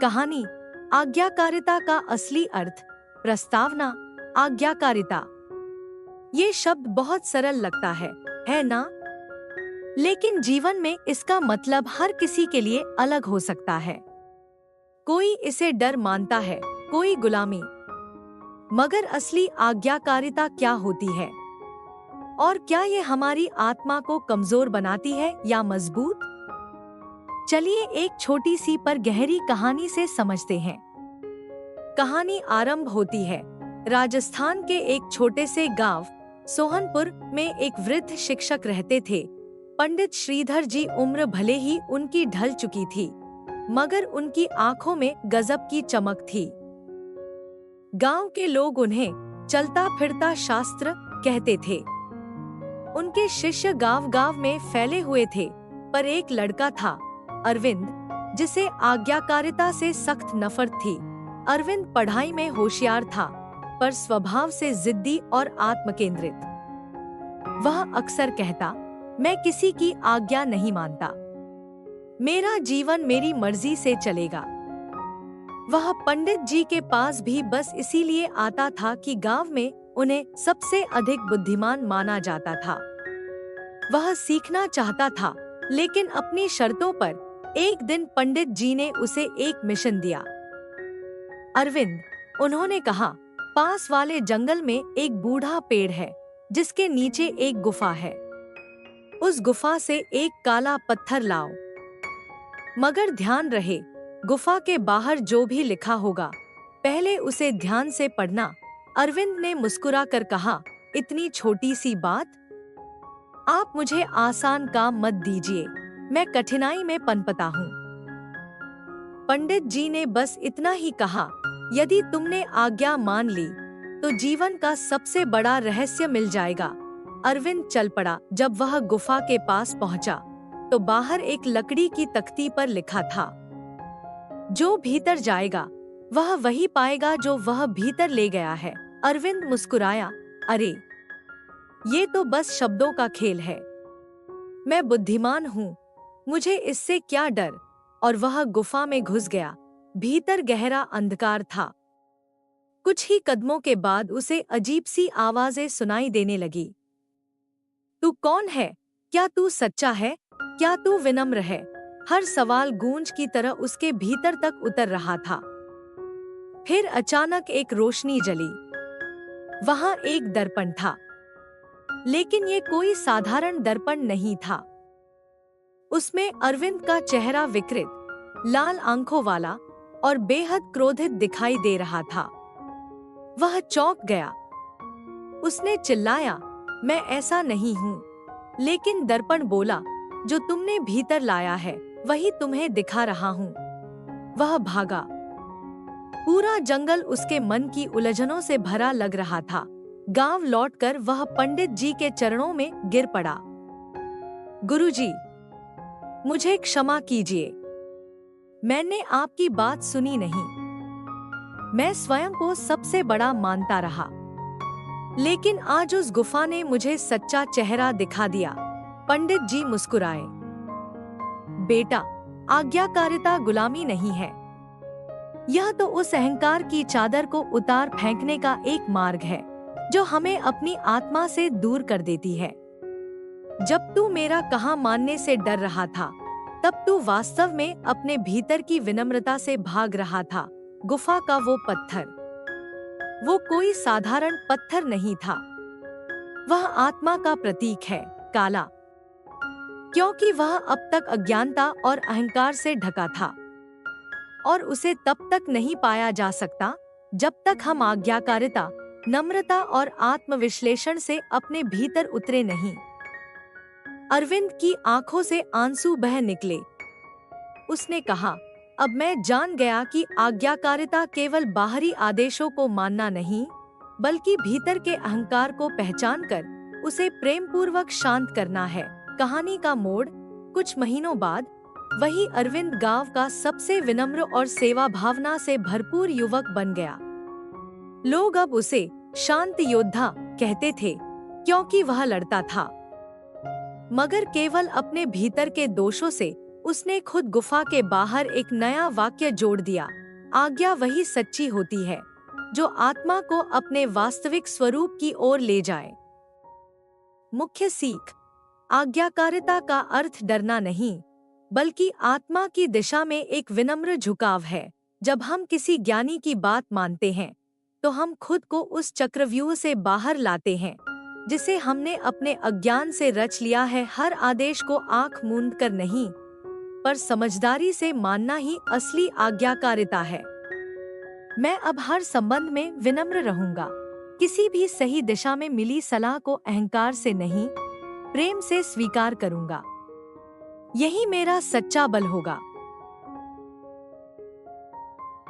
कहानी आज्ञाकारिता का असली अर्थ। प्रस्तावना। आज्ञाकारिता, ये शब्द बहुत सरल लगता है ना? लेकिन जीवन में इसका मतलब हर किसी के लिए अलग हो सकता है। कोई इसे डर मानता है, कोई गुलामी। मगर असली आज्ञाकारिता क्या होती है? और क्या ये हमारी आत्मा को कमजोर बनाती है या मजबूत? चलिए एक छोटी सी पर गहरी कहानी से समझते हैं। कहानी आरंभ होती है राजस्थान के एक छोटे से गांव सोहनपुर में। एक वृद्ध शिक्षक रहते थे। पंडित श्रीधर जी। उम्र भले ही उनकी ढल चुकी थी, मगर उनकी आंखों में गजब की चमक थी। गांव के लोग उन्हें चलता फिरता शास्त्र कहते थे। उनके शिष्य गांव-गांव में फैले हुए थे, पर एक लड़का था, अरविंद, जिसे आज्ञाकारिता से सख्त नफरत थी। अरविंद पढ़ाई में होशियार था, पर स्वभाव से जिद्दी और आत्मकेंद्रित। वह अक्सर कहता, मैं किसी की आज्ञा नहीं मानता, मेरा जीवन मेरी मर्जी से चलेगा। वह पंडित जी के पास भी बस इसीलिए आता था कि गांव में उन्हें सबसे अधिक बुद्धिमान माना जाता था। वह सीखना चाहता था, लेकिन अपनी शर्तों पर। एक दिन पंडित जी ने उसे एक मिशन दिया। अरविंद, उन्होंने कहा, पास वाले जंगल में एक बूढ़ा पेड़ है, जिसके नीचे एक गुफा है। उस गुफा से एक काला पत्थर लाओ। मगर ध्यान रहे, गुफा के बाहर जो भी लिखा होगा, पहले उसे ध्यान से पढ़ना। अरविंद ने मुस्कुराकर कहा, इतनी छोटी सी बात? आप मुझे आसान काम मत दीजिए, मैं कठिनाई में पनपता हूँ। पंडित जी ने बस इतना ही कहा, यदि तुमने आज्ञा मान ली, तो जीवन का सबसे बड़ा रहस्य मिल जाएगा। अरविंद चल पड़ा। जब वह गुफा के पास पहुंचा, तो बाहर एक लकड़ी की तख्ती पर लिखा था, जो भीतर जाएगा, वह वही पाएगा जो वह भीतर ले गया है। अरविंद मुस्कुराया, अरे, ये तो बस शब्दों का खेल है। मैं बुद्धिमान हूँ, मुझे इससे क्या डर? और वह गुफा में घुस गया। भीतर गहरा अंधकार था। कुछ ही कदमों के बाद उसे अजीब सी आवाजें सुनाई देने लगी। तू कौन है? क्या तू सच्चा है? क्या तू विनम्र है? हर सवाल गूंज की तरह उसके भीतर तक उतर रहा था। फिर अचानक एक रोशनी जली। वहां एक दर्पण था, लेकिन ये कोई साधारण दर्पण नहीं था। उसमें अरविंद का चेहरा विकृत, लाल आंखों वाला और बेहद क्रोधित दिखाई दे रहा था। वह चौंक गया। उसने चिल्लाया, मैं ऐसा नहीं हूँ। लेकिन दर्पण बोला, जो तुमने भीतर लाया है, वही तुम्हें दिखा रहा हूँ। वह भागा। पूरा जंगल उसके मन की उलझनों से भरा लग रहा था। गांव लौटकर वह पंडित जी के चरणों में गिर पड़ा। गुरुजी, मुझे क्षमा कीजिए, मैंने आपकी बात सुनी नहीं। मैं स्वयं को सबसे बड़ा मानता रहा, लेकिन आज उस गुफा ने मुझे सच्चा चेहरा दिखा दिया। पंडित जी मुस्कुराए। बेटा, आज्ञाकारिता गुलामी नहीं है। यह तो उस अहंकार की चादर को उतार फेंकने का एक मार्ग है, जो हमें अपनी आत्मा से दूर कर देती है। जब तू मेरा कहा मानने से डर रहा था, तब तू वास्तव में अपने भीतर की विनम्रता से भाग रहा था। गुफा का वो पत्थर, वो कोई साधारण पत्थर नहीं था। वह आत्मा का प्रतीक है, काला, क्योंकि वह अब तक अज्ञानता और अहंकार से ढका था। और उसे तब तक नहीं पाया जा सकता, जब तक हम आज्ञाकारिता, नम्रता और आत्मविश्लेषण से अपने भीतर उतरे नहीं। अरविंद की आंखों से आंसू बह निकले। उसने कहा, अब मैं जान गया कि आज्ञाकारिता केवल बाहरी आदेशों को मानना नहीं, बल्कि भीतर के अहंकार को पहचानकर उसे प्रेम पूर्वक शांत करना है। कहानी का मोड़। कुछ महीनों बाद वही अरविंद गांव का सबसे विनम्र और सेवा भावना से भरपूर युवक बन गया। लोग अब उसे शांत योद्धा कहते थे, क्योंकि वह लड़ता था, मगर केवल अपने भीतर के दोषों से। उसने खुद गुफा के बाहर एक नया वाक्य जोड़ दिया, आज्ञा वही सच्ची होती है जो आत्मा को अपने वास्तविक स्वरूप की ओर ले जाए। मुख्य सीख, आज्ञाकारिता का अर्थ डरना नहीं, बल्कि आत्मा की दिशा में एक विनम्र झुकाव है। जब हम किसी ज्ञानी की बात मानते हैं, तो हम खुद को उस चक्रव्यूह से बाहर लाते हैं जिसे हमने अपने अज्ञान से रच लिया है। हर आदेश को आंख मूंद कर नहीं, पर समझदारी से मानना ही असली आज्ञाकारिता है। मैं अब हर संबंध में विनम्र रहूंगा, किसी भी सही दिशा में मिली सलाह को अहंकार से नहीं, प्रेम से स्वीकार करूंगा। यही मेरा सच्चा बल होगा।